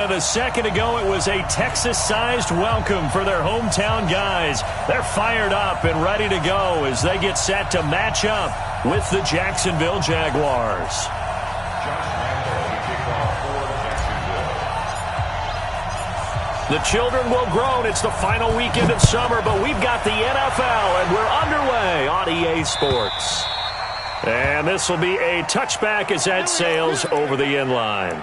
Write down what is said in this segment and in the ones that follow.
A second ago, it was a Texas-sized welcome for their hometown guys. They're fired up and ready to go as they get set to match up with the Jacksonville Jaguars. The children will groan. It's the final weekend of summer, but we've got the NFL, and we're underway on EA Sports. And this will be a touchback as that sails over the end line.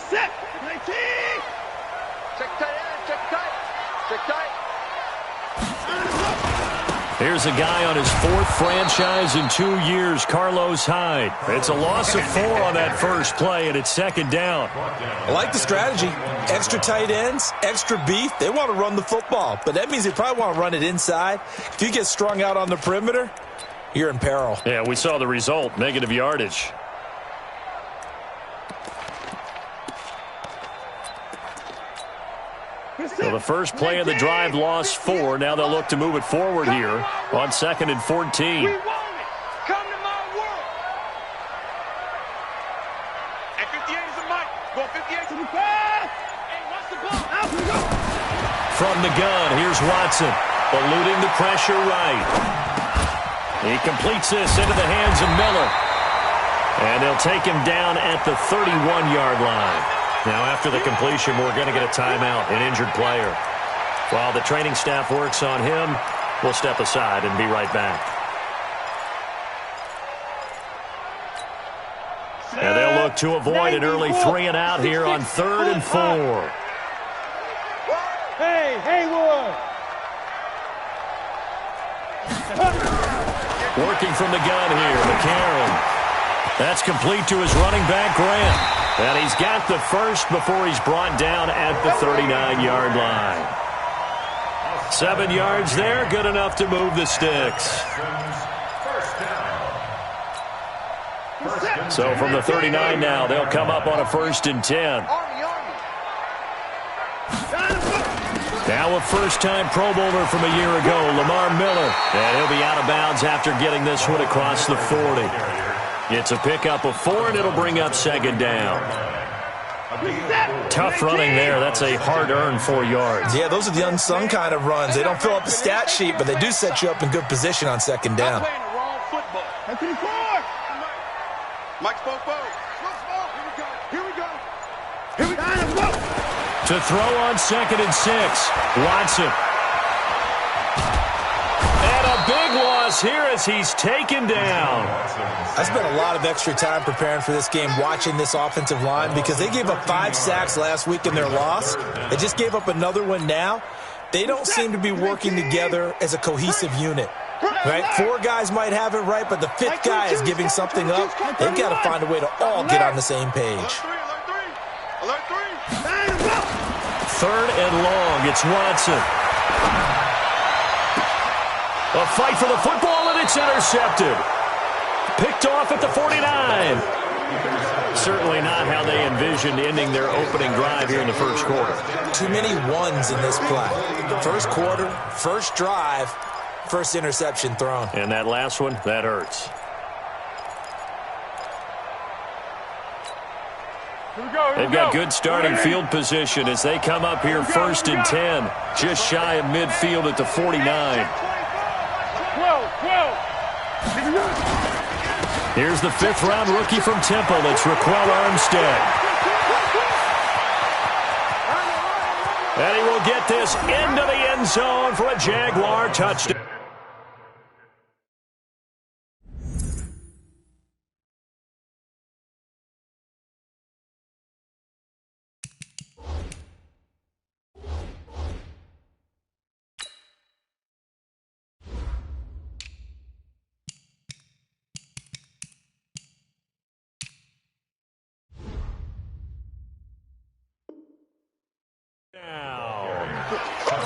Set. 19. Check tight. Check tight. Here's a guy on his fourth franchise in 2 years, Carlos Hyde. It's a loss of 4 on that first play, and it's second down. I like the strategy. Extra tight ends, extra beef. They want to run the football, but that means they probably want to run it inside. If you get strung out on the perimeter, you're in peril. Yeah, we saw the result, negative yardage. So the first play of the drive lost 4. Now they'll look to move it forward here on 2nd and 14. We want it. Come to my world. And 58 is the mic. Go 58 to the pass. Hey, watch the ball. Out we go. From the gun, here's Watson, eluding the pressure right. He completes this into the hands of Miller. And they'll take him down at the 31-yard line. Now, after the completion, we're going to get a timeout, an injured player. While the training staff works on him, we'll step aside and be right back. And they'll look to avoid an early 3-and-out here on 3rd and 4. Hey, Haywood! Working from the gun here, McCarron. That's complete to his running back, Grant. And he's got the first before he's brought down at the 39-yard line. 7 yards there, good enough to move the sticks. So from the 39 now, they'll come up on a 1st and 10. Now a first-time Pro Bowler from a year ago, Lamar Miller. And he'll be out of bounds after getting this one across the 40. It's a pickup of 4, and it'll bring up 2nd down. Tough running there. That's a hard-earned 4 yards. Yeah, those are the unsung kind of runs. They don't fill up the stat sheet, but they do set you up in good position on 2nd down. Mike spoke. Here we go. To throw on 2nd and 6, Watson. And a big loss here as he's taken down. I spent a lot of extra time preparing for this game watching this offensive line because they gave up 5 sacks last week in their loss. They just gave up another one now. They don't seem to be working together as a cohesive unit. Right? 4 guys might have it right, but the 5th guy is giving something up. They've got to find a way to all get on the same page. Alert 3. 3rd and long. It's Watson. A fight for the football, and it's intercepted. Picked off at the 49. Certainly not how they envisioned ending their opening drive here in the first quarter. Too many ones in this play. First quarter, first drive, first interception thrown. And that last one, that hurts. They've got good starting field position as they come up here 1st and 10. Just shy of midfield at the 49. Here's the 5th-round rookie from Temple. It's Raquel Armstead. And he will get this into the end zone for a Jaguar touchdown.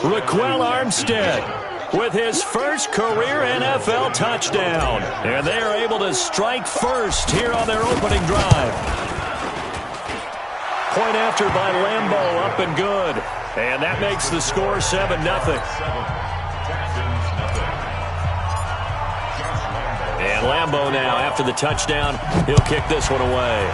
Raquel Armstead with his first career NFL touchdown. And they are able to strike first here on their opening drive. Point after by Lambeau, up and good. And that makes the score 7-0. Lambeau now after the touchdown. He'll kick this one away.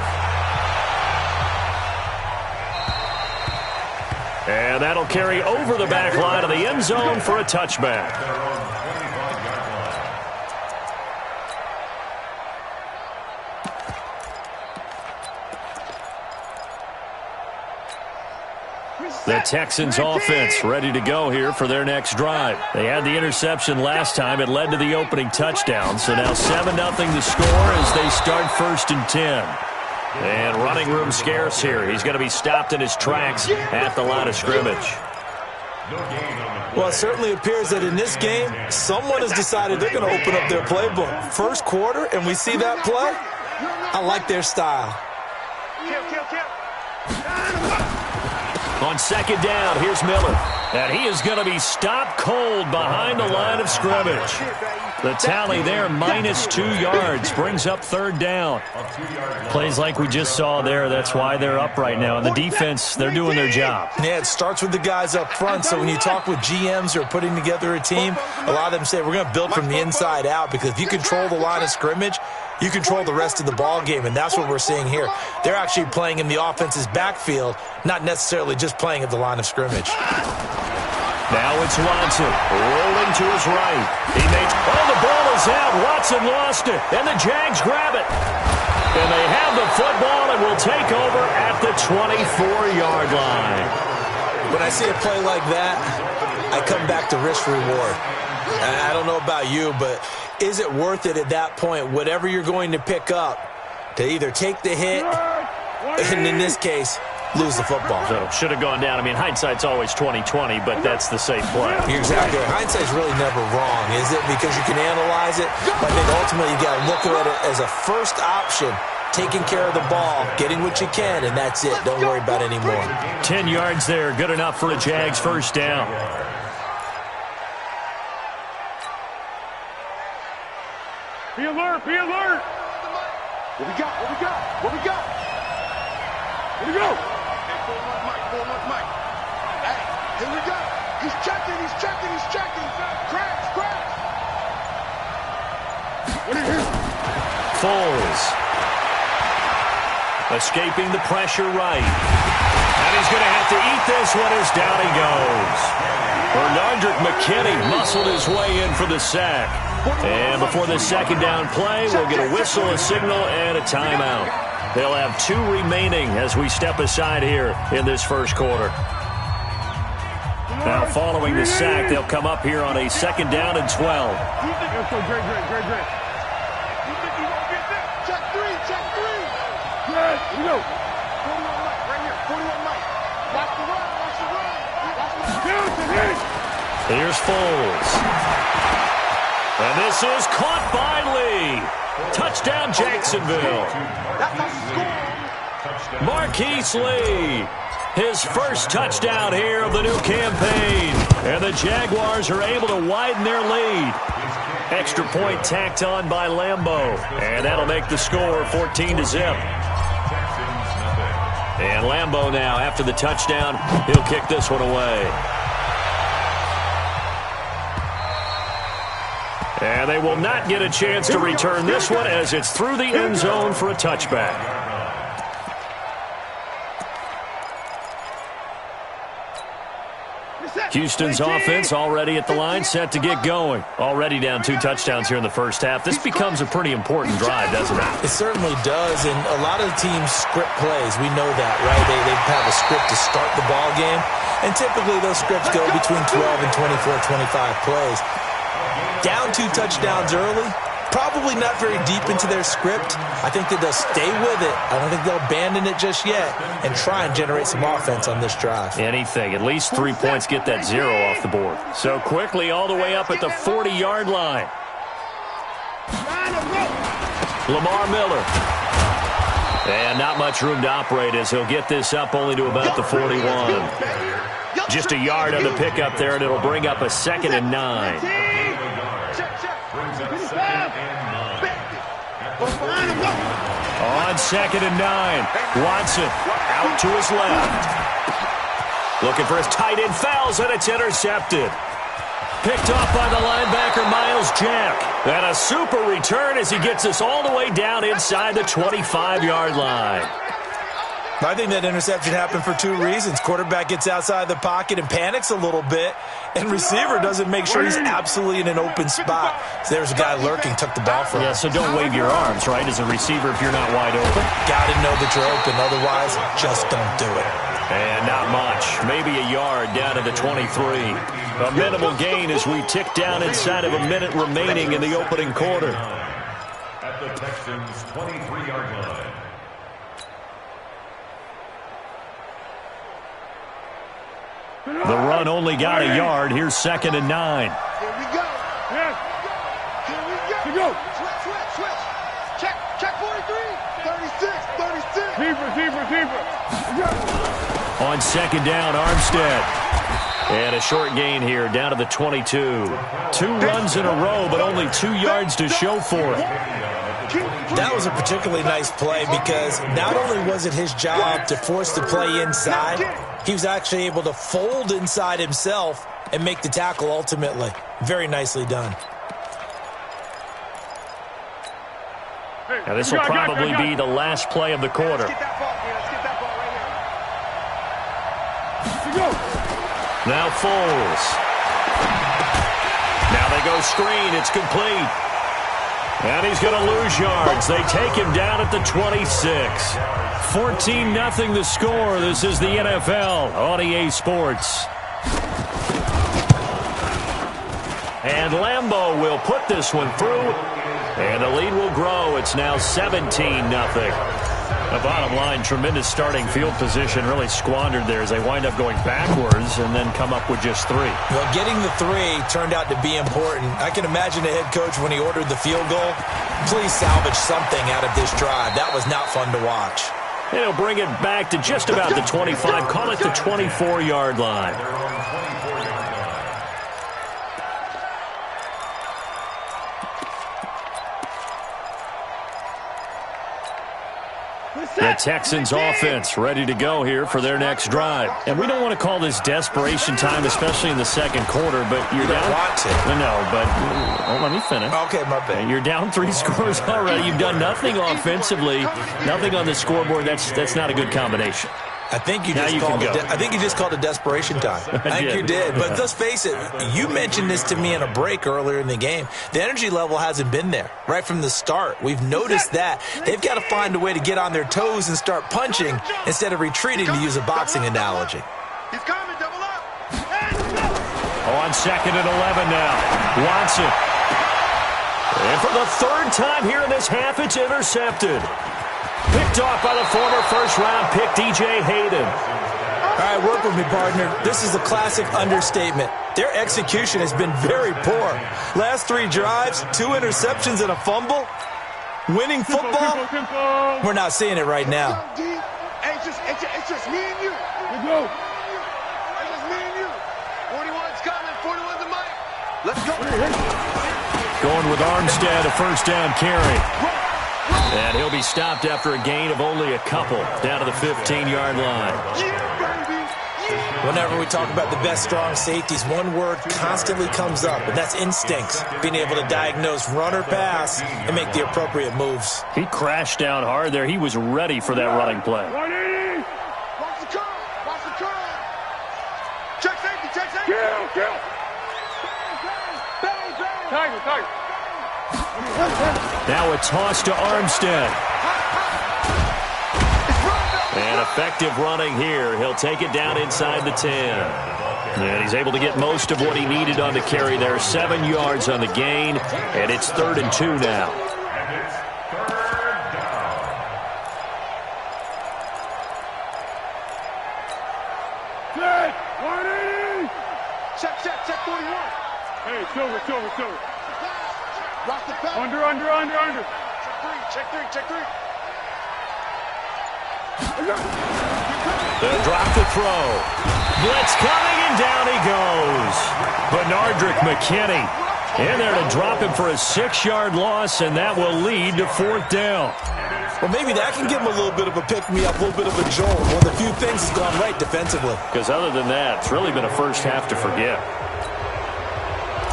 And that'll carry over the back line of the end zone for a touchback. The Texans offense ready to go here for their next drive. They had the interception last time. It led to the opening touchdown. So now 7-0 the score as they start 1st and 10. And running room scarce here. He's going to be stopped in his tracks at the line of scrimmage. Well, it certainly appears that in this game, someone has decided they're going to open up their playbook. First quarter, and we see that play. I like their style. On 2nd down, here's Miller. And he is going to be stopped cold behind the line of scrimmage. The tally there, -2 yards, brings up 3rd down. Plays like we just saw there, that's why they're up right now. And the defense, they're doing their job. Yeah, it starts with the guys up front. So when you talk with GMs who are putting together a team, a lot of them say, we're going to build from the inside out, because if you control the line of scrimmage, you control the rest of the ball game, and that's what we're seeing here. They're actually playing in the offense's backfield, not necessarily just playing at the line of scrimmage. Now it's Watson, rolling to his right. The ball is out. Watson lost it, and the Jags grab it. And they have the football and will take over at the 24-yard line. When I see a play like that, I come back to risk reward. I don't know about you, but is it worth it at that point, whatever you're going to pick up, to either take the hit, and in this case, lose the football? So should have gone down. I mean, hindsight's always 20/20, but that's the safe play. Exactly. Hindsight's really never wrong, is it? Because you can analyze it, but I think ultimately you got to look at it as a first option, taking care of the ball, getting what you can, and that's it. Don't worry about any more. 10 yards there, good enough for a Jags first down. Be alert, be alert. What we got, what we got, what we got? Here we go. Hey, pull him on Mike. Hey, here we go. He's checking. Crash. What is it? Foles. Escaping the pressure right. And he's going to have to eat this one as down he goes. Bernardrick McKinney muscled his way in for the sack. And before the 2nd down play, we'll get a whistle, a signal, and a timeout. They'll have 2 remaining as we step aside here in this first quarter. Now, following the sack, they'll come up here on a 2nd down and 12. Great. Check three. Good. Here we go. 41 Mike, right here. 41 Mike. Watch the run. Here's Foles. And this is caught by Lee. Touchdown, Jacksonville. Marquise Lee, his first touchdown here of the new campaign. And the Jaguars are able to widen their lead. Extra point tacked on by Lambeau. And that'll make the score 14-0. And Lambeau now, after the touchdown, he'll kick this one away. And they will not get a chance to return this one as it's through the end zone for a touchback. Houston's offense already at the line, set to get going. Already down 2 touchdowns here in the first half. This becomes a pretty important drive, doesn't it? It certainly does, and a lot of the teams script plays. We know that, right? They have a script to start the ball game, and typically those scripts go between 12 and 24, 25 plays. Down 2 touchdowns early, probably not very deep into their script. I think that they'll stay with it. I don't think they'll abandon it just yet and try and generate some offense on this drive. Anything. At least 3 points, get that 0 off the board. So quickly all the way up at the 40-yard line. Lamar Miller. And not much room to operate as he'll get this up only to about the 41. Just a yard on the pickup there, and it'll bring up a 2nd and 9. On 2nd and 9, Watson out to his left. Looking for his tight end, fouls, and it's intercepted. picked off by the linebacker, Myles Jack. And a super return as he gets us all the way down inside the 25-yard line. I think that interception happened for two reasons. Quarterback gets outside the pocket and panics a little bit, and receiver doesn't make sure he's absolutely in an open spot. So there's a guy lurking, took the ball from him. Yeah, so don't wave your arms, right, as a receiver if you're not wide open. Got to know that you're open, otherwise just don't do it. And not much, maybe a yard down to the 23. A minimal gain as we tick down inside of a minute remaining in the opening quarter. At the Texans' 23-yard line. The run only got a yard. Here's 2nd and 9. Here we go. Yes. Here we go. Here we go. Switch. Check 43. 36. Keeper. On 2nd down, Armstead. And a short gain here, down to the 22. 2 runs in a row, but only 2 yards to show for it. That was a particularly nice play because not only was it his job to force the play inside, he was actually able to fold inside himself and make the tackle ultimately. Very nicely done. Now this will probably be the last play of the quarter. Now Foles. Now they go screen. It's complete. And he's going to lose yards. They take him down at the 26. 14-0 the score. This is the NFL on EA Sports. And Lambeau will put this one through. And the lead will grow. It's now 17-0. The bottom line, tremendous starting field position, really squandered there as they wind up going backwards and then come up with just 3. Well, getting the 3 turned out to be important. I can imagine the head coach when he ordered the field goal. Please salvage something out of this drive. That was not fun to watch. And he'll bring it back to just about the 25. Call it the 24-yard line. The Texans offense ready to go here for their next drive. And we don't want to call this desperation time, especially in the second quarter, but you're down. Want to. No, but let me finish. Okay, my bad. You're down 3 scores already. You've done nothing offensively, nothing on the scoreboard. That's not a good combination. I think you just called it desperation time. I think you did. But let's face it, you mentioned this to me in a break earlier in the game. The energy level hasn't been there right from the start. We've noticed that. They've got to find a way to get on their toes and start punching instead of retreating, to use a boxing analogy. He's coming, double up. On 2nd and 11 now. Watson. And for the 3rd time here in this half, it's intercepted. Picked off by the former first-round pick, DJ Hayden. All right, work with me, partner. This is a classic understatement. Their execution has been very poor. Last 3 drives, 2 interceptions and a fumble. Winning football? We're not seeing it right now. It's just me and you. Let's go. It's just me and you. 41's coming. 41's the mic. Let's go. Going with Armstead, a first down carry. And he'll be stopped after a gain of only a couple, down to the 15-yard line. Whenever we talk about the best strong safeties, one word constantly comes up, and that's instincts. Being able to diagnose run or pass and make the appropriate moves. He crashed down hard there. He was ready for that running play. Watch the curl. Check safety. Kill. Tiger. Now a toss to Armstead. And effective running here. He'll take it down inside the 10. And he's able to get most of what he needed on the carry there. 7 yards on the gain. And it's 3rd and 2 now. Check 41. Hey, Silver. Rock the pass. Under. Check three. They'll drop the throw. Blitz coming, and down he goes. Benardrick McKinney in there to drop him for a 6-yard loss, and that will lead to 4th down. Well, maybe that can give him a little bit of a pick-me-up, a little bit of a jolt. One of the few things has gone right defensively. Because other than that, it's really been a first half to forget.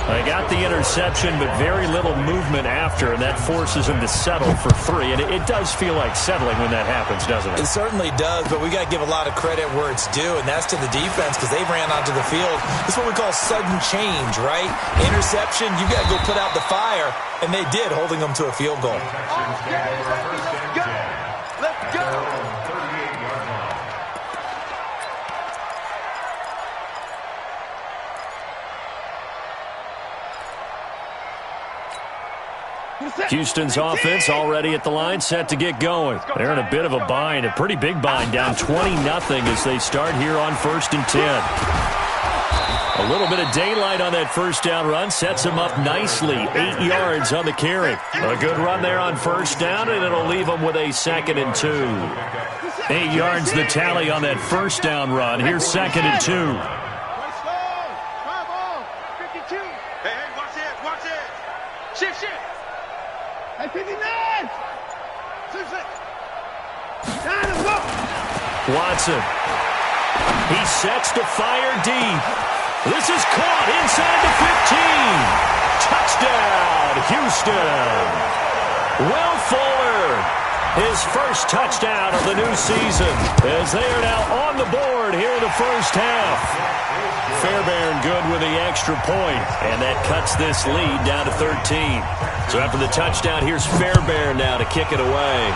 They got the interception, but very little movement after, and that forces him to settle for 3. And it does feel like settling when that happens, doesn't it? It certainly does, but we got to give a lot of credit where it's due, and that's to the defense because they ran onto the field. This is what we call sudden change, right? Interception, you got to go put out the fire, and they did, holding them to a field goal. Let's go. Houston's offense already at the line, set to get going. They're in a bit of a bind, a pretty big bind, down 20-0 as they start here on 1st and 10. A little bit of daylight on that first down run sets him up nicely. 8 yards on the carry. A good run there on 1st down, and it'll leave them with a 2nd and 2. 8 yards the tally on that 1st down run. Here's 2nd and 2. Hey, watch this, watch this. Shift. Hey, 59! Watson. He sets to fire deep. This is caught inside the 15. Touchdown, Houston. Will Fuller, his first touchdown of the new season, as they are now on the board here in the first half. Fairbairn good with the extra point, and that cuts this lead down to 13. So after the touchdown, here's Fairbairn now to kick it away.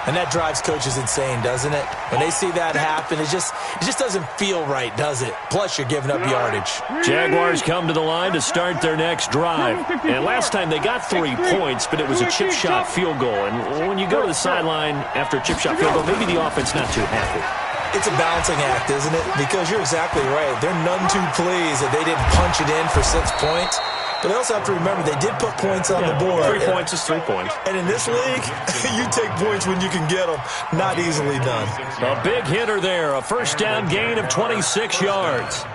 And that drives coaches insane, doesn't it? When they see that happen, it just doesn't feel right, does it? Plus, you're giving up yardage. Jaguars come to the line to start their next drive. And last time they got 3 points, but it was a chip shot field goal. And when you go to the sideline after a chip shot field goal, maybe the offense not too happy. It's a balancing act, isn't it? Because you're exactly right. They're none too pleased that they didn't punch it in for 6 points. But they also have to remember they did put points on the board. 3 points is 3 points. And in this league, you take points when you can get them. Not easily done. A big hitter there. A first down gain of 26 yards.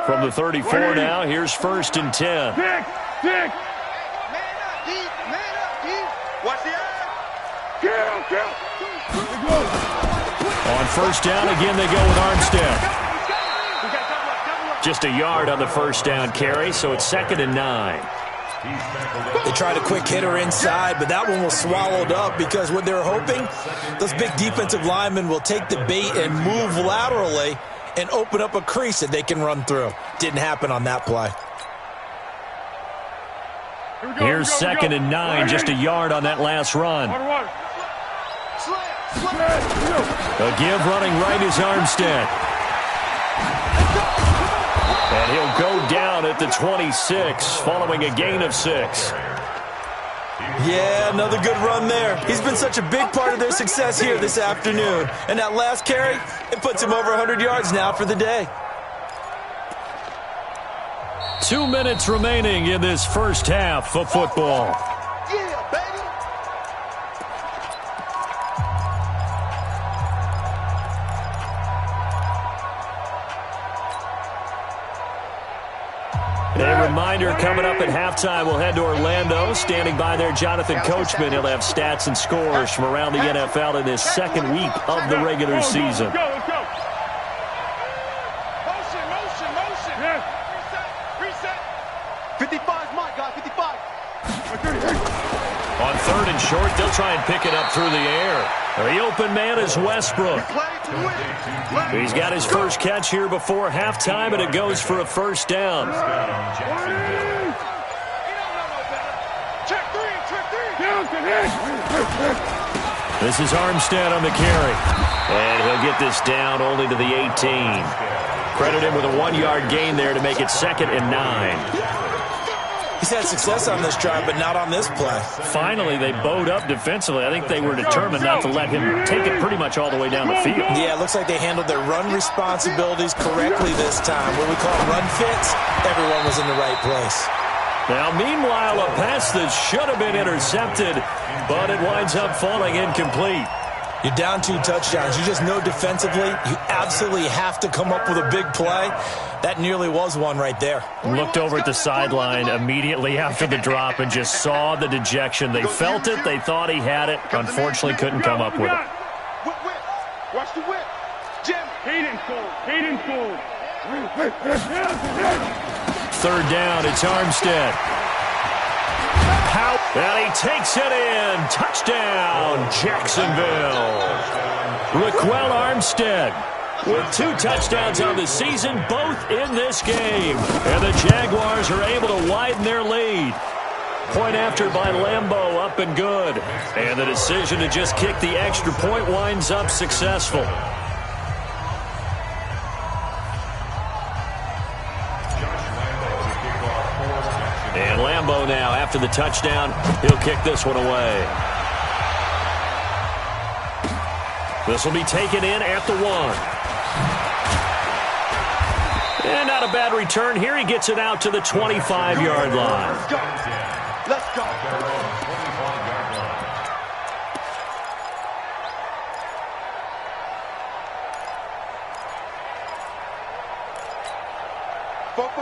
From the 34 now, here's 1st and 10. Man up, deep. Watch the eye. Kill. On 1st down, again they go with Armstead. Just a yard on the first down carry, so it's 2nd and 9. They tried a quick hitter inside, but that one was swallowed up because what they're hoping, those big defensive linemen will take the bait and move laterally and open up a crease that they can run through. Didn't happen on that play. Here's 2nd and 9, just a yard on that last run. A give running right is Armstead. And he'll go down at the 26, following a gain of 6. Yeah, another good run there. He's been such a big part of their success here this afternoon. And that last carry, it puts him over 100 yards now for the day. 2 minutes remaining in this first half of football. Yeah, baby. A reminder, coming up at halftime, we'll head to Orlando. Standing by there, Jonathan Coachman. He'll have stats and scores from around the NFL in this second week of the regular season. Let's go. Motion. Reset. 55's Mike, guys, 55. On 3rd and short, they'll try and pick it up through the air. The open man is Westbrook. He's got his first catch here before halftime, and it goes for a first down. This is Armstead on the carry. And he'll get this down only to the 18. Credit him with a 1-yard gain there to make it 2nd and 9. He's had success on this drive, but not on this play. Finally, they bowed up defensively. I think they were determined not to let him take it pretty much all the way down the field. Yeah, it looks like they handled their run responsibilities correctly this time. What we call run fits, everyone was in the right place. Now, meanwhile, a pass that should have been intercepted, but it winds up falling incomplete. You're down 2 touchdowns. You just know defensively you absolutely have to come up with a big play. That nearly was one right there. Looked over at the sideline immediately after the drop and just saw the dejection. They felt it. They thought he had it. Unfortunately, couldn't come up with it. Watch the whip. Jim. Hayden Cole. Third down, it's Armstead. And he takes it in. Touchdown, Jacksonville. Raquel Armstead with 2 touchdowns on the season, both in this game. And the Jaguars are able to widen their lead. Point after by Lambeau, up and good. And the decision to just kick the extra point winds up successful. And Lambeau now, after the touchdown, he'll kick this one away. This will be taken in at the 1. And not a bad return here. He gets it out to the 25-yard line. Let's go.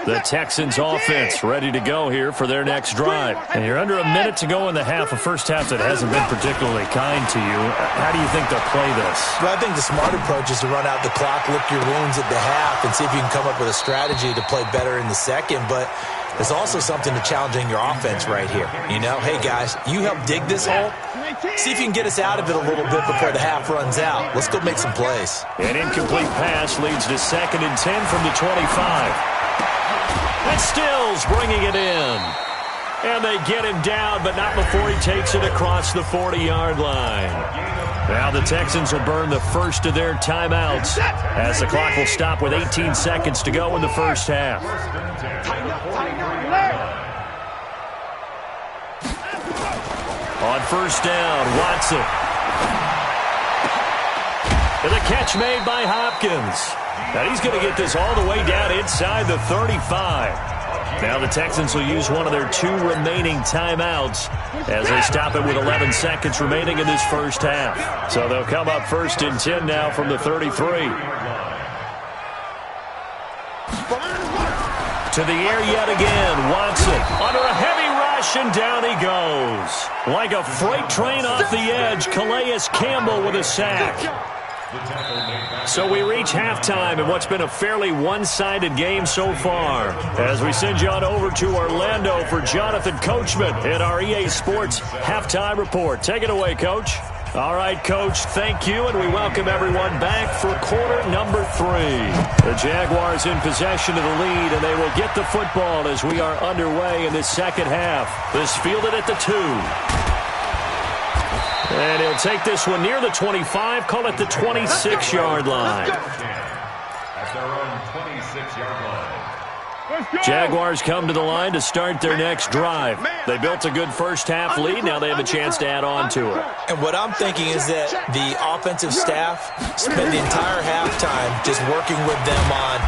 The Texans offense ready to go here for their next drive. And you're under a minute to go in the half, a first half that hasn't been particularly kind to you. How do you think they'll play this? Well, I think the smart approach is to run out the clock, lick your wounds at the half, and see if you can come up with a strategy to play better in the second. But there's also something to challenging your offense right here. You know, hey, guys, you help dig this hole. See if you can get us out of it a little bit before the half runs out. Let's go make some plays. An incomplete pass leads to 2nd and 10 from the 25. And Stills bringing it in. And they get him down, but not before he takes it across the 40-yard line. Now the Texans will burn the first of their timeouts as the clock will stop with 18 seconds to go in the first half. On first down, Watson. And the catch made by Hopkins. Now he's going to get this all the way down inside the 35. Now the Texans will use one of their 2 remaining timeouts as they stop it with 11 seconds remaining in this first half. So they'll come up 1st and 10 now from the 33. To the air yet again, Watson under a heavy rush, and down he goes. Like a freight train off the edge, Calais Campbell with a sack. So we reach halftime in what's been a fairly one-sided game so far. As we send you on over to Orlando for Jonathan Coachman in our EA Sports Halftime Report. Take it away, Coach. All right, Coach, thank you, and we welcome everyone back for quarter number 3. The Jaguars in possession of the lead, and they will get the football as we are underway in this second half. This fielded at the 2. And he'll take this one near the 25, call it the 26-yard line. At their own 26-yard line. Jaguars come to the line to start their next drive. They built a good first half lead. Now they have a chance to add on to it. And what I'm thinking is that the offensive staff spent the entire halftime just working with them on,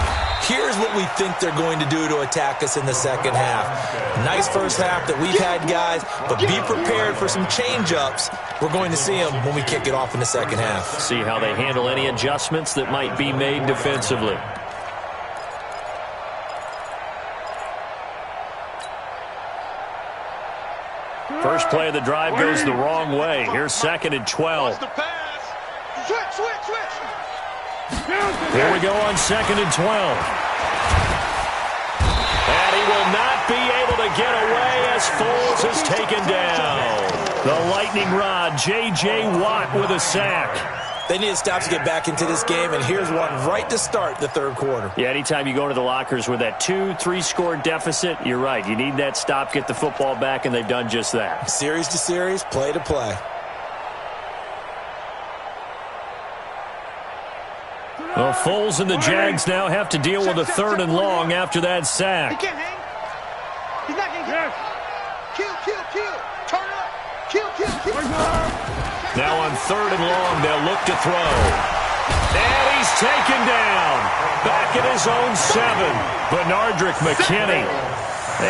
here's what we think they're going to do to attack us in the second half. Nice first half that we've had, guys, but be prepared for some change-ups. We're going to see them when we kick it off in the second half. See how they handle any adjustments that might be made defensively. First play of the drive goes the wrong way. Here's 2nd and 12. Here we go on 2nd and 12. And he will not be able to get away as Foles is taken down. The lightning rod, J.J. Watt with a sack. They need to stop to get back into this game, and here's one right to start the third quarter. Yeah, anytime you go to the lockers with that 2-3 score deficit, you're right. You need that stop, get the football back, and they've done just that. Series to series, play to play. Well, Foles and the Jags now have to deal with a 3rd and long after that sack. He can't hang. He's not going to get Kill. Turn up. Kill. Now on 3rd and long, they'll look to throw. And he's taken down. Back at his own 7. Benardrick McKinney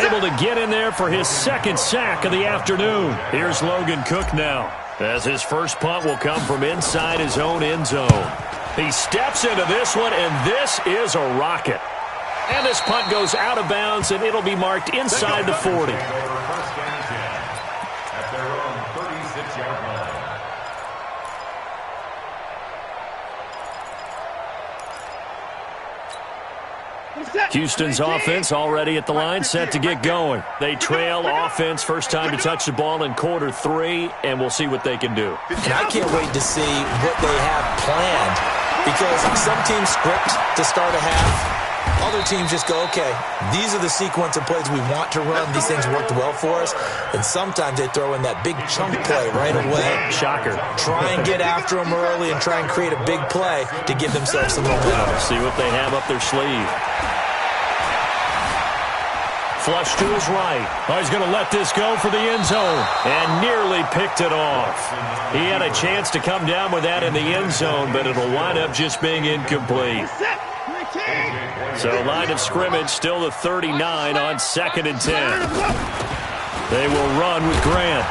able to get in there for his 2nd sack of the afternoon. Here's Logan Cook now. as his first punt will come from inside his own end zone. He steps into this one, and this is a rocket. And this punt goes out of bounds, and it'll be marked inside the 40. At their own 36-yard line. Houston's offense already at the line, set to get going. They trail offense, first time to touch the ball in quarter 3, and we'll see what they can do. And I can't wait to see what they have planned, because some teams script to start a half. Other teams just go, okay, these are the sequence of plays we want to run. These things worked well for us. And sometimes they throw in that big chunk play right away. Shocker. Try and get after them early and try and create a big play to give themselves some momentum. See what they have up their sleeve. Flush to his right. Oh, he's going to let this go for the end zone. And nearly picked it off. He had a chance to come down with that in the end zone, but it'll wind up just being incomplete. So line of scrimmage still the 39 on 2nd and 10. They will run with Grant.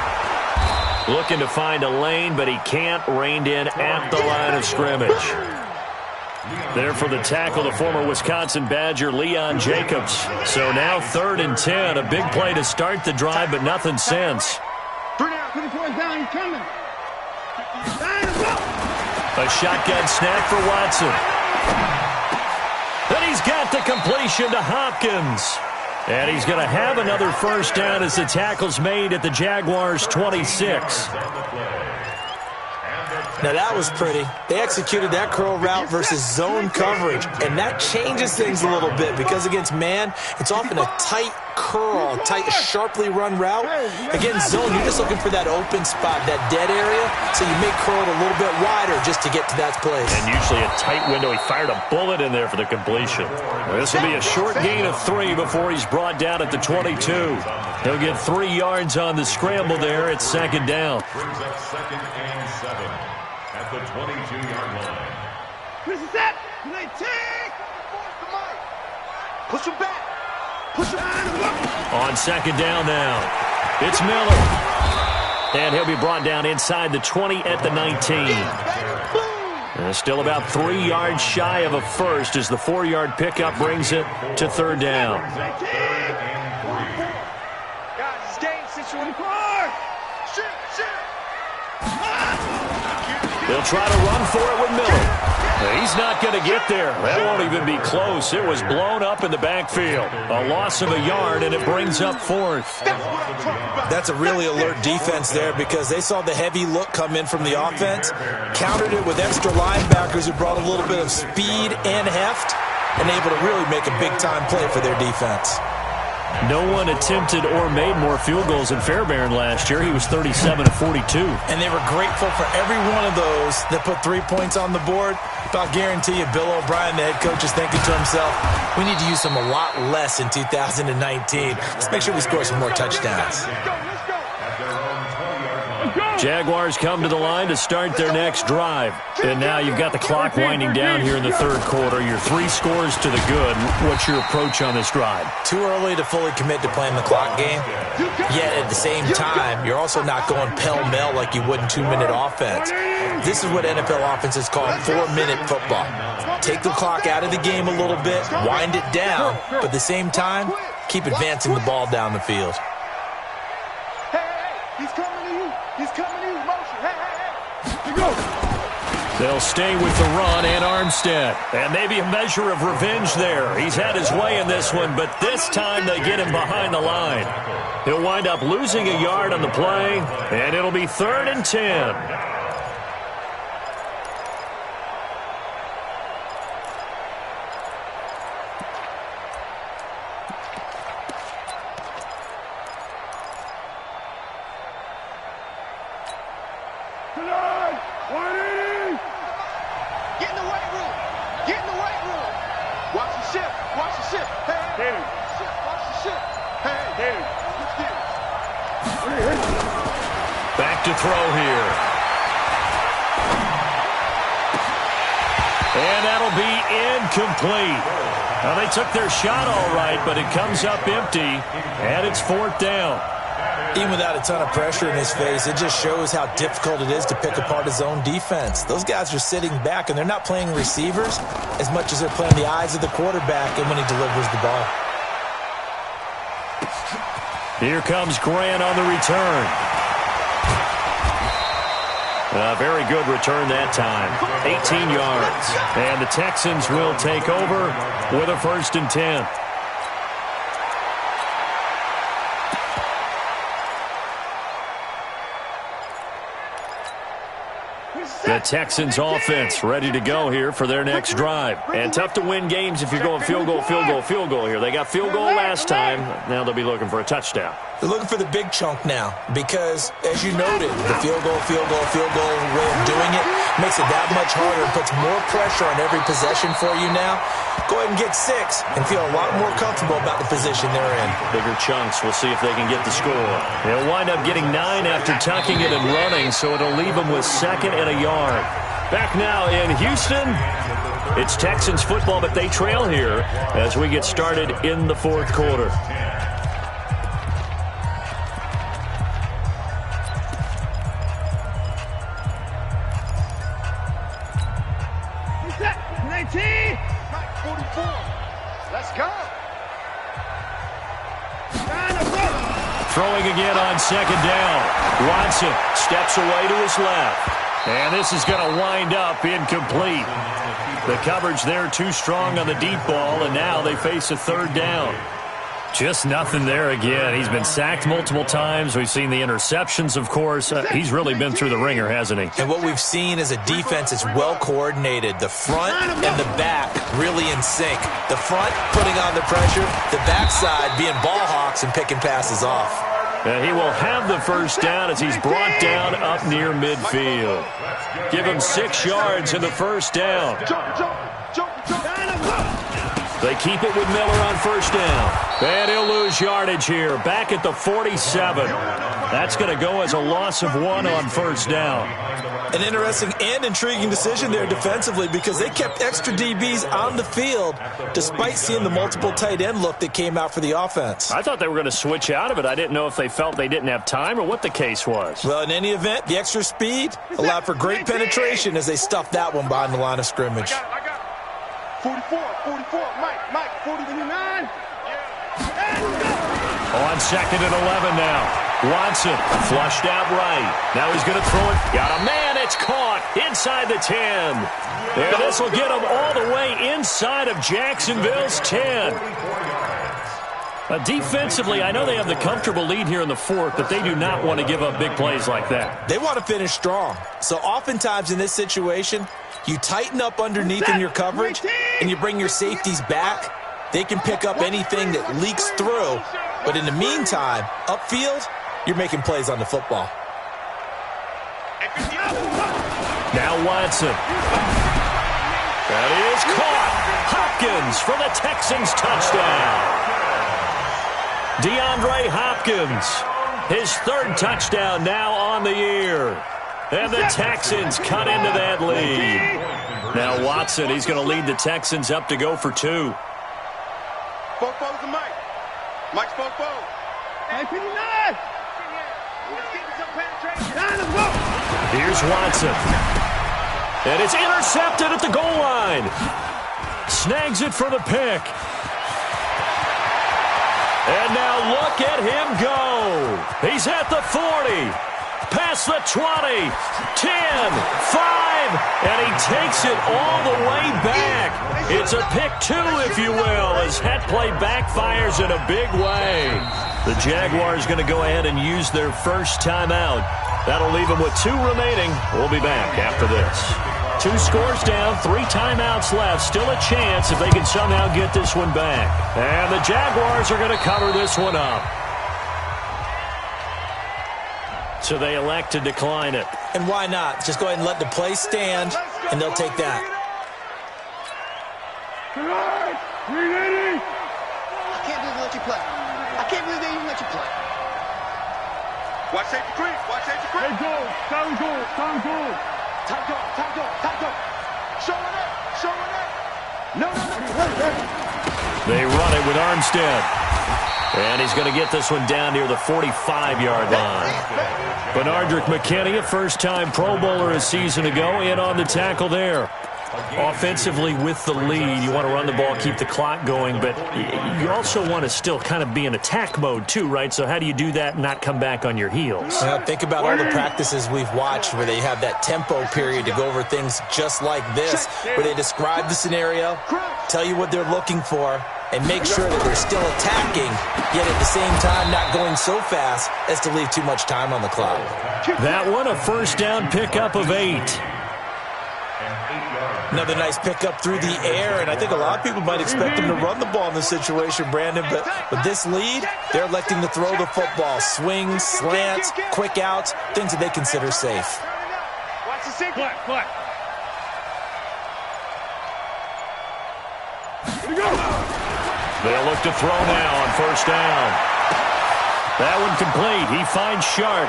Looking to find a lane, but he can't. Reined in at the line of scrimmage. There for the tackle, the former Wisconsin Badger, Leon Jacobs. So now 3rd and 10. A big play to start the drive, but nothing since. 3 down, 3 points down, he's coming. A shotgun snap for Watson. And he's got the completion to Hopkins. And he's going to have another first down as the tackle's made at the Jaguars' 26. Now that was pretty. They executed that curl route versus zone coverage, and that changes things a little bit because against man, it's often a tight curl, tight, sharply run route. Against zone, you're just looking for that open spot, that dead area, so you make curl it a little bit wider just to get to that place. And usually a tight window. He fired a bullet in there for the completion. This will be a short gain of 3 before he's brought down at the 22. He'll get 3 yards on the scramble there. It's 2nd down. Brings up 2nd and 7 at the 22-yard line. This is that. They take. Push him back. Push him back. On 2nd down now, it's Miller. And he'll be brought down inside the 20 at the 19. And still about 3 yards shy of a first as the 4-yard pickup brings it to 3rd down. Guys, it's game situation. They'll try to run for it with Miller. He's not going to get there. That won't even be close. It was blown up in the backfield. A loss of a yard, and it brings up 4th. That's a really alert defense there because they saw the heavy look come in from the offense, countered it with extra linebackers who brought a little bit of speed and heft, and able to really make a big-time play for their defense. No one attempted or made more field goals than Fairbairn last year. He was 37 of 42. And they were grateful for every one of those that put 3 points on the board. But I'll guarantee you, Bill O'Brien, the head coach, is thinking to himself, we need to use them a lot less in 2019. Let's make sure we score some more touchdowns. Jaguars come to the line to start their next drive. And now you've got the clock winding down here in the 3rd quarter. Your 3 scores to the good. What's your approach on this drive? Too early to fully commit to playing the clock game. Yet at the same time, you're also not going pell-mell like you would in 2-minute offense. This is what NFL offenses call 4-minute football. Take the clock out of the game a little bit, wind it down, but at the same time, keep advancing the ball down the field. He's coming to you. He's coming to you. Motion. Hey. Here goes. They'll stay with the run and Armstead. And maybe a measure of revenge there. He's had his way in this one, but this time they get him behind the line. He'll wind up losing a yard on the play, and it'll be 3rd and 10. Back to throw here. And that'll be incomplete. Now, they took their shot all right, but it comes up empty, and it's 4th down. Even without a ton of pressure in his face, it just shows how difficult it is to pick apart his own defense. Those guys are sitting back, and they're not playing receivers as much as they're playing the eyes of the quarterback and when he delivers the ball. Here comes Grant on the return. A very good return that time. 18 yards. And the Texans will take over with a 1st and 10. The Texans offense ready to go here for their next drive. And tough to win games if you're going field goal, field goal, field goal here. They got field goal last time. Now they'll be looking for a touchdown. They're looking for the big chunk now because, as you noted, the field goal way of doing it makes it that much harder and puts more pressure on every possession for you now. Go ahead and get 6 and feel a lot more comfortable about the position they're in. Bigger chunks. We'll see if they can get the score. They'll wind up getting 9 after tucking it and running, so it'll leave them with 2nd and a yard. Back now in Houston, it's Texans football, but they trail here as we get started in the 4th quarter. Let's go. Throwing again on 2nd down. Watson steps away to his left. And this is going to wind up incomplete. The coverage there too strong on the deep ball, and now they face a 3rd down. Just nothing there again. He's been sacked multiple times. We've seen the interceptions, of course. He's really been through the ringer, hasn't he? And what we've seen is a defense that's well coordinated. The front and the back really in sync. The front putting on the pressure, the backside being ball hawks and picking passes off. And he will have the 1st down as he's brought down up near midfield. Give him 6 yards in the 1st down. They keep it with Miller on 1st down. And he'll lose yardage here. Back at the 47. That's going to go as a loss of 1 on 1st down. An interesting and intriguing decision there defensively because they kept extra DBs on the field despite seeing the multiple tight end look that came out for the offense. I thought they were going to switch out of it. I didn't know if they felt they didn't have time or what the case was. Well, in any event, the extra speed allowed for great penetration as they stuffed that one behind the line of scrimmage. I got it. 44, Mike, 49. On 2nd and 11 now. Watson flushed out right. Now he's going to throw it. Got a man. It's caught inside the 10. And this will get him all the way inside of Jacksonville's 10. Defensively, I know they have the comfortable lead here in the 4th, but they do not want to give up big plays like that. They want to finish strong. So oftentimes in this situation, you tighten up underneath in your coverage and you bring your safeties back. They can pick up anything that leaks through. But in the meantime, upfield, you're making plays on the football. Now Watson. That is caught. Hopkins for the Texans touchdown. DeAndre Hopkins, his 3rd touchdown now on the year. And the Texans cut into that lead. Now Watson, he's going to lead the Texans up to go for 2. Fofo's the Mike. Mike's Fofo. Hey, 59. Here's Watson. And it's intercepted at the goal line. Snags it for the pick. And now look at him go. He's at the 40. Past the 20. 10. 5. And he takes it all the way back. It's a pick 2, if you will, as that play backfires in a big way. The Jaguars going to go ahead and use their first timeout. That'll leave them with 2 remaining. We'll be back after this. 2 scores down, 3 timeouts left. Still a chance if they can somehow get this one back. And the Jaguars are going to cover this one up. So they elect to decline it. And why not? Just go ahead and let the play stand, and they'll take that. I can't believe they let you play. I can't believe they even let you play. Watch safety creep. Watch safety creep. Hey, go. Time go. Show it up. No. They run it with Armstead. And he's going to get this one down near the 45-yard line. Benardrick McKinney, a first-time Pro Bowler a season ago, in on the tackle there. Offensively with the lead, you want to run the ball, keep the clock going, but you also want to still kind of be in attack mode too, right? So how do you do that and not come back on your heels? Well, think about all the practices we've watched where they have that tempo period to go over things just like this, where they describe the scenario, tell you what they're looking for, and make sure that they're still attacking, yet at the same time not going so fast as to leave too much time on the clock. That one, a first down pickup of 8. Another nice pickup through the air, and I think a lot of people might expect them to run the ball in this situation, Brandon, but with this lead, they're electing to throw the football. Swings, slants, quick outs, things that they consider safe. Watch the single. What? Here we go. They'll look to throw now on first down. That one complete. He finds Sharp.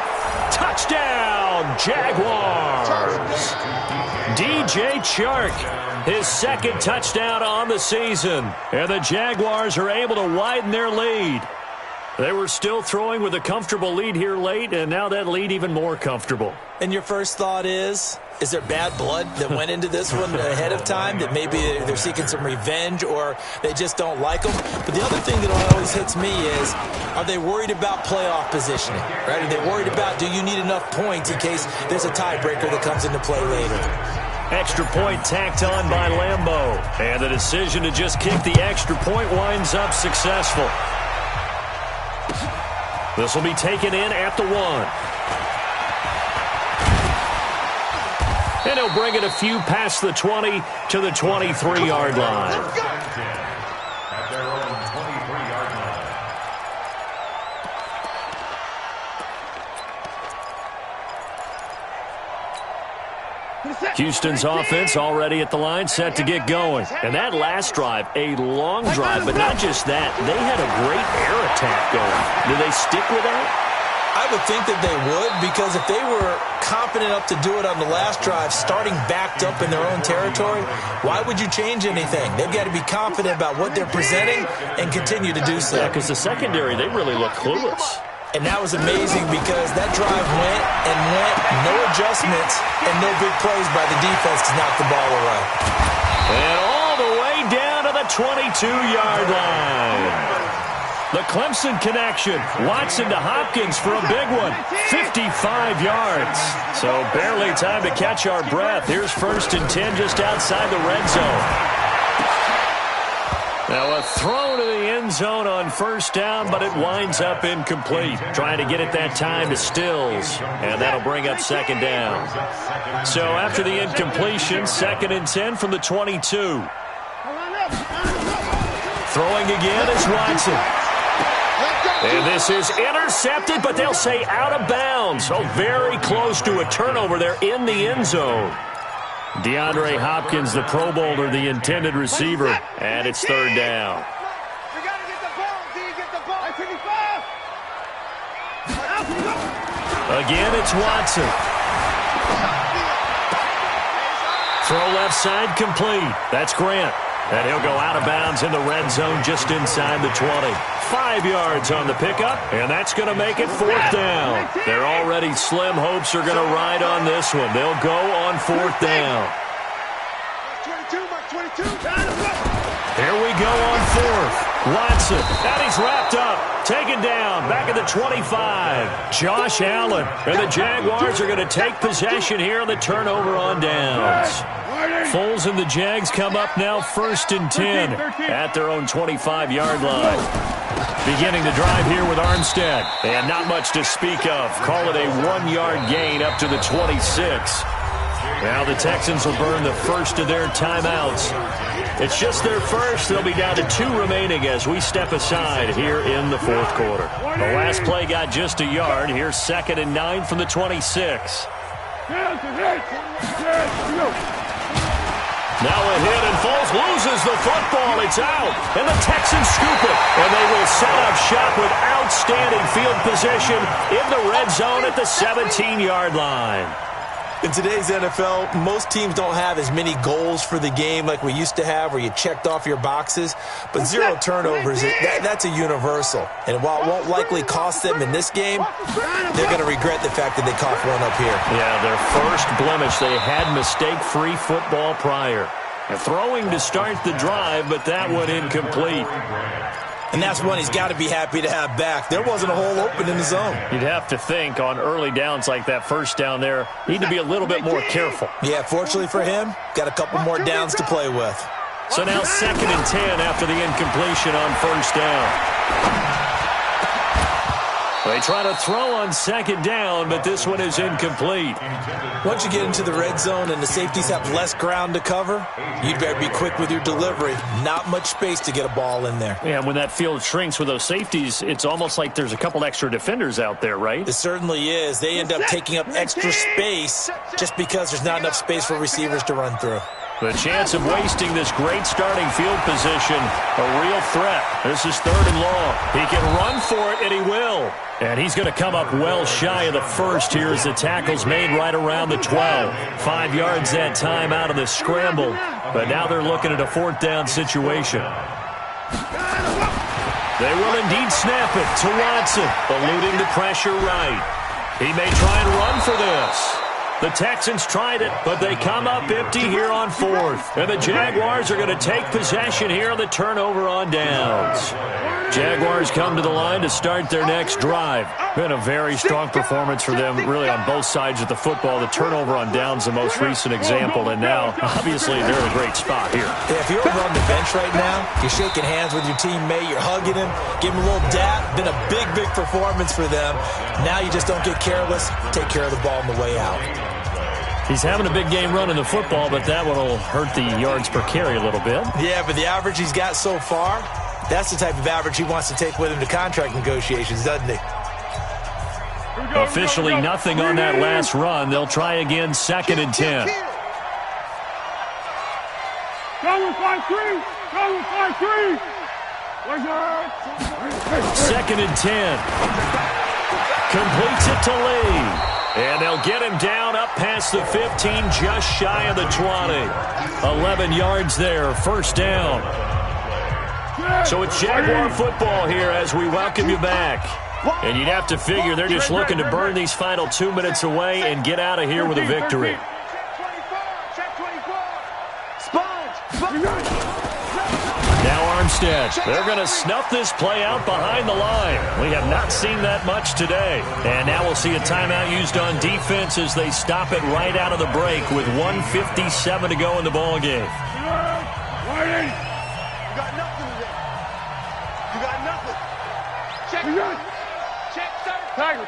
Touchdown, Jaguars. DJ Chark, his second touchdown on the season. And the Jaguars are able to widen their lead. They were still throwing with a comfortable lead here late, and now that lead even more comfortable. And your first thought is there bad blood that went into this one ahead of time, that maybe they're seeking some revenge or they just don't like them? But the other thing that always hits me is, are they worried about playoff positioning? Right? Are they worried about, do you need enough points in case there's a tiebreaker that comes into play later? Extra point tacked on by Lambeau. And the decision to just kick the extra point winds up successful. This will be taken in at the 1. And he'll bring it a few past the 20 to the 23-yard line. At their own 23-yard line. Houston's offense already at the line, set to get going. And that last drive, a long drive, but not just that. They had a great air attack going. Do they stick with that? I would think that they would, because if they were confident enough to do it on the last drive, starting backed up in their own territory, why would you change anything? They've got to be confident about what they're presenting and continue to do so. Yeah, because the secondary, they really look clueless. And that was amazing because that drive went and went, no adjustments, and no big plays by the defense to knock the ball away. And all the way down to the 22-yard line. The Clemson connection. Watson to Hopkins for a big one. 55 yards. So barely time to catch our breath. Here's 1st and 10 just outside the red zone. Now a throw to the end zone on first down, but it winds up incomplete. Trying to get it that time to Stills. And that'll bring up 2nd down. So after the incompletion, 2nd and 10 from the 22. Throwing again is Watson. And this is intercepted, but they'll say out of bounds. So very close to a turnover there in the end zone. DeAndre Hopkins, the Pro Bowler, the intended receiver, and it's 3rd down. We got to get the ball. Do you get the ball? 55. Again, it's Watson. Throw left side complete. That's Grant. And he'll go out of bounds in the red zone just inside the 20. 5 yards on the pickup, and that's going to make it 4th down. Their already slim hopes are going to ride on this one. They'll go on 4th down. 22. Here we go on 4th. Watson, and he's wrapped up. Taken down, back at the 25. Josh Allen, and the Jaguars are going to take possession here on the turnover on downs. Foles and the Jags come up now 1st and 10 at their own 25-yard line. Beginning the drive here with Armstead. And not much to speak of. Call it a 1-yard gain up to the 26. Now the Texans will burn the first of their timeouts. It's just their first. They'll be down to 2 remaining as we step aside here in the 4th quarter. The last play got just a yard. Here's 2nd and 9 from the 26. Now a hit, and Foles loses the football. It's out, and the Texans scoop it. And they will set up shop with outstanding field position in the red zone at the 17-yard line. In today's NFL, most teams don't have as many goals for the game like we used to have where you checked off your boxes. But 0 turnovers, that's a universal. And while it won't likely cost them in this game, they're going to regret the fact that they coughed one up here. Yeah, their first blemish. They had mistake-free football prior. And throwing to start the drive, but that one incomplete. And that's one he's got to be happy to have back. There wasn't a hole open in the zone. You'd have to think on early downs like that first down there, need to be a little bit more careful. Yeah, fortunately for him, got a couple more downs to play with. So now 2nd and 10 after the incompletion on first down. They try to throw on 2nd down, but this one is incomplete. Once you get into the red zone and the safeties have less ground to cover, you'd better be quick with your delivery. Not much space to get a ball in there. Yeah, when that field shrinks with those safeties, it's almost like there's a couple extra defenders out there, right? It certainly is. They end up taking up extra space just because there's not enough space for receivers to run through. The chance of wasting this great starting field position, a real threat. This is 3rd and long. He can run for it, and he will. And he's going to come up well shy of the first here as the tackle's made right around the 12. 5 yards that time out of the scramble. But now they're looking at a 4th down situation. They will indeed snap it to Watson, eluding the pressure right. He may try and run for this. The Texans tried it, but they come up empty here on 4th. And the Jaguars are going to take possession here on the turnover on downs. Jaguars come to the line to start their next drive. Been a very strong performance for them, really on both sides of the football. The turnover on downs, the most recent example, and now, obviously, they're in a great spot here. Yeah, if you're over on the bench right now, you're shaking hands with your teammate, you're hugging him, giving him a little dap. Been a big, big performance for them. Now you just don't get careless. Take care of the ball on the way out. He's having a big game running the football, but that one will hurt the yards per carry a little bit. Yeah, but the average he's got so far, that's the type of average he wants to take with him to contract negotiations, doesn't he? Officially nothing on that last run. They'll try again, 2nd and 10. Go with 5-3. Go with 5-3. 2nd and 10. Completes it to Lee. And they'll get him down up past the 15, just shy of the 20. 11 yards there, 1st down. So it's Jaguar football here as we welcome you back. And you'd have to figure they're just looking to burn these final 2 minutes away and get out of here with a victory. Now Armstead. They're going to snuff this play out behind the line. We have not seen that much today. And now we'll see a timeout used on defense as they stop it right out of the break with 1:57 to go in the ballgame. You got nothing today. You got nothing. Check. Check, sir. Tiger.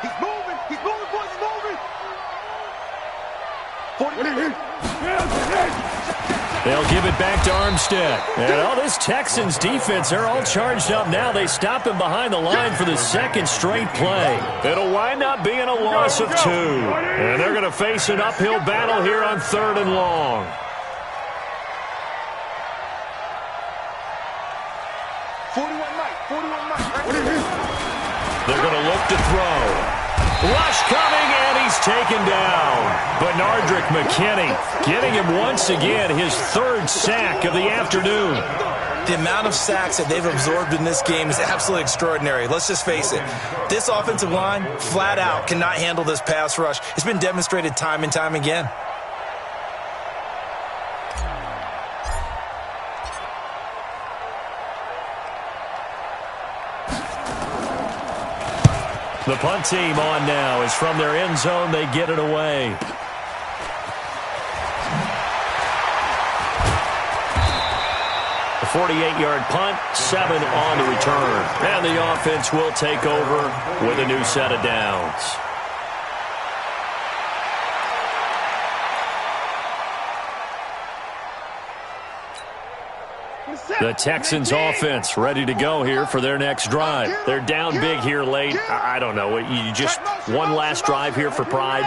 He's moving. He's moving, boys. He's moving. 40. They'll give it back to Armstead. And this Texans defense, they're all charged up now. They stop him behind the line for the 2nd straight play. It'll wind up being a loss of 2. And they're going to face an uphill battle here on 3rd and long. They're going to look to throw. Rush coming, and he's taken down. Benardrick McKinney getting him once again his 3rd sack of the afternoon. The amount of sacks that they've absorbed in this game is absolutely extraordinary. Let's just face it. This offensive line, flat out, cannot handle this pass rush. It's been demonstrated time and time again. The punt team on now is from their end zone. They get it away. A 48-yard punt, 7 on the return. And the offense will take over with a new set of downs. The Texans offense ready to go here for their next drive. They're down big here late. I don't know. You just one last drive here for pride?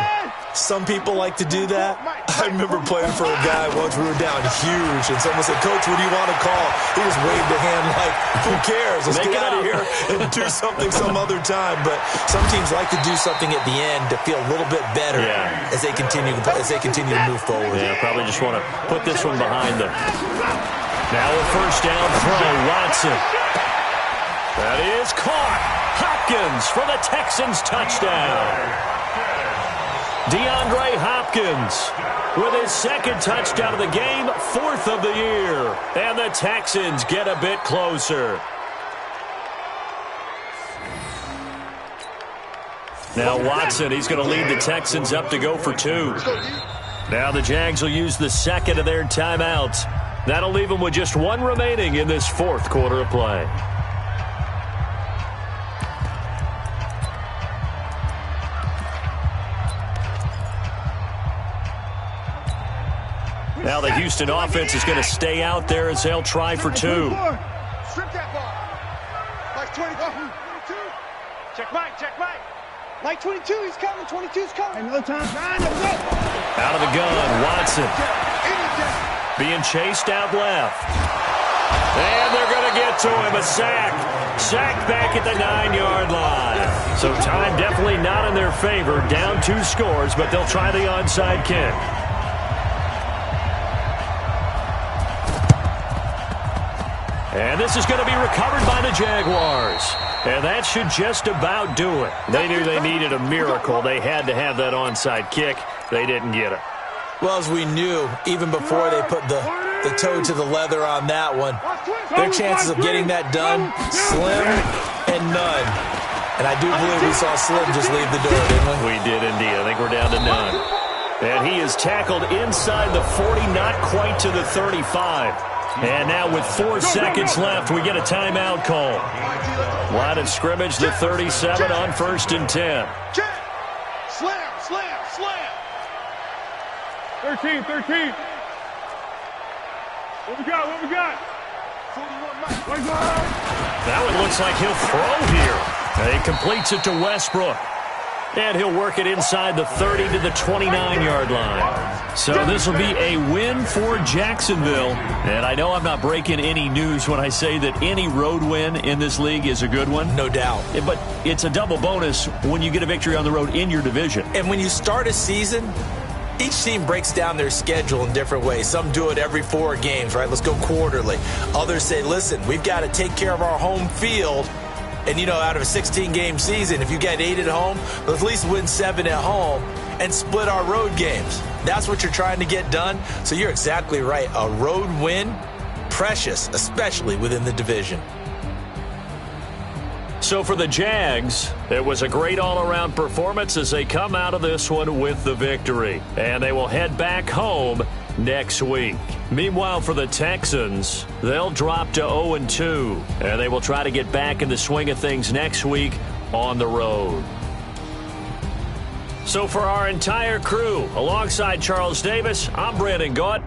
Some people like to do that. I remember playing for a guy once. We were down huge, and someone said, "Coach, what do you want to call?" He just waved a hand like, "Who cares? Let's get out of here and do something some other time." But some teams like to do something at the end to feel a little bit better as they continue to move forward. Yeah, probably just want to put this one behind them. Now a first down throw, Watson. That is caught. Hopkins for the Texans touchdown. DeAndre Hopkins with his second touchdown of the game, 4th of the year. And the Texans get a bit closer. Now Watson, he's going to lead the Texans up to go for 2. Now the Jags will use the second of their timeouts. That'll leave them with just 1 remaining in this 4th quarter of play. Now the Houston offense is going to stay out there as they'll try for 2. Strip that ball. Like 22. Check Mike, check Mike. Like 22, he's coming. 22's coming. Another time. Out of the gun, Watson. Being chased out left. And they're going to get to him. A sack. Sacked back at the 9-yard line. So time definitely not in their favor. Down 2 scores, but they'll try the onside kick. And this is going to be recovered by the Jaguars. And that should just about do it. They knew they needed a miracle. They had to have that onside kick. They didn't get it. Well, as we knew, even before they put the toe to the leather on that one, their chances of getting that done, slim and none. And I do believe we saw Slim just leave the door, didn't we? We did indeed. I think we're down to none. And he is tackled inside the 40, not quite to the 35. And now with 4 seconds left, we get a timeout call. Line of scrimmage, the 37 on 1st and 10. Slam, slam, slam. 13. What we got? 41 That one looks like he'll throw here. And he completes it to Westbrook. And he'll work it inside the 30 to the 29-yard line. So this will be a win for Jacksonville. And I know I'm not breaking any news when I say that any road win in this league is a good one. No doubt. But it's a double bonus when you get a victory on the road in your division. And when you start a season, each team breaks down their schedule in different ways. Some do it every 4 games, right? Let's go quarterly. Others say, listen, we've got to take care of our home field. And, you know, out of a 16-game season, if you get 8 at home, let's at least win 7 at home and split our road games. That's what you're trying to get done. So you're exactly right. A road win, precious, especially within the division. So for the Jags, it was a great all-around performance as they come out of this one with the victory. And they will head back home next week. Meanwhile, for the Texans, they'll drop to 0-2, and they will try to get back in the swing of things next week on the road. So for our entire crew, alongside Charles Davis, I'm Brandon Gaunt.